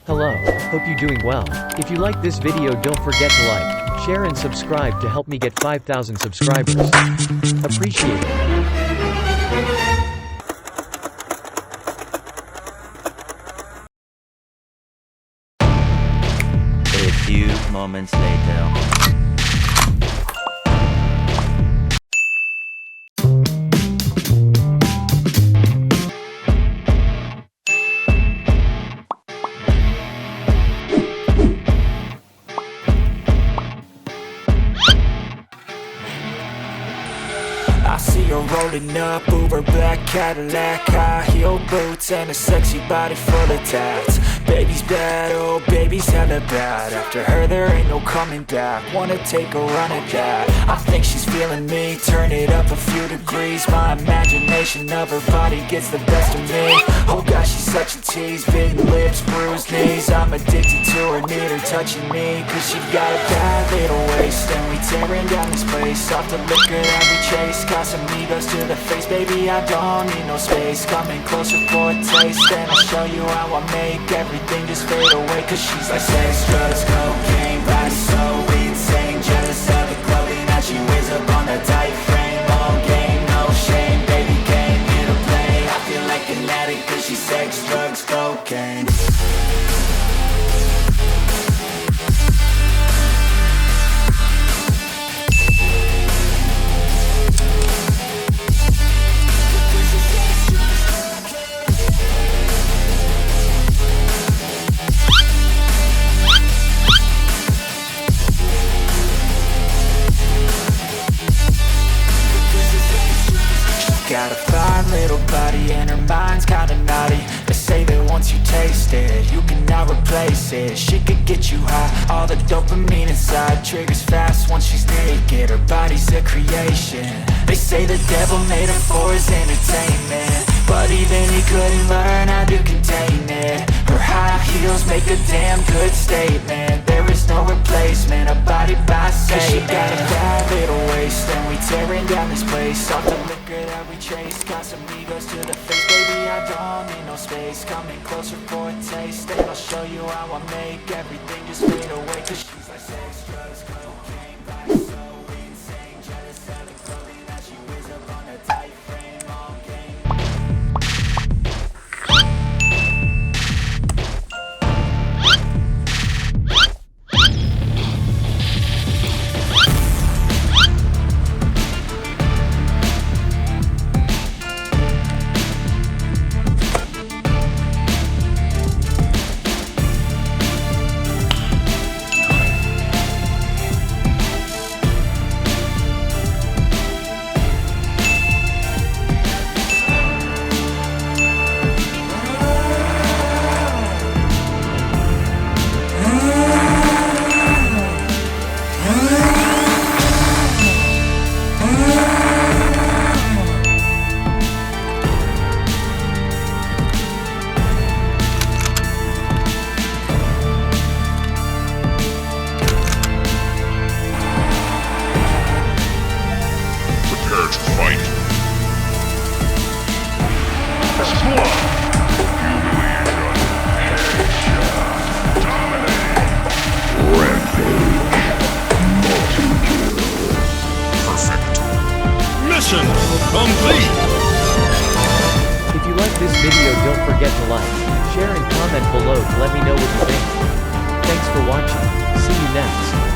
Hello, hope you're doing well. If you like this video, don't forget to like, share and subscribe to help me get 5,000 subscribers. Appreciate it. A few moments later. I see her rolling up, Uber black Cadillac, high heel boots and a sexy body full of tats. Baby's bad, oh baby's hella bad. After her there ain't no coming back. Wanna take a run at that. I think she's feeling me, turn it up a few degrees. My imagination of her body gets the best of me. Oh gosh, she's such a tease, big lips, bruised knees. I'm addicted to her, need her touching me, cause she got a bad little waist. And we tearing down this place, off the liquor that we chase. Got some egos to the face, baby, I don't need no space. Coming closer for a taste, and I'll show you how I make everything just fade away. Cause she's like sex, drugs, cocaine, body so insane. Jealous of the clothing that she wears up on a tight frame. All game, no shame, baby came here to play. I feel like an addict cause she's sex, drugs, cocaine. Got a fine little body and her mind's kinda naughty. They say that once you taste it, you cannot replace it. She could get you high, all the dopamine inside triggers fast once she's naked. Her body's a creation. They say the devil made her for his entertainment, but even he couldn't learn how to contain it. Her high heels make a damn good statement. There is no replacement, a body by Satan. Cause she got a bad little waist, and we tearing down this place. Off the liquor that we chase, got some egos to the face. Baby, I don't need no space. Coming closer for a taste, and I'll show you how I make everything just fade away. Cause she's like sex, drugs, cocaine, body so insane. Jealous of the clothing that she wears up on a tight frame. All game. Mission complete! If you like this video, don't forget to like, share and comment below to let me know what you think. Thanks for watching. See you next.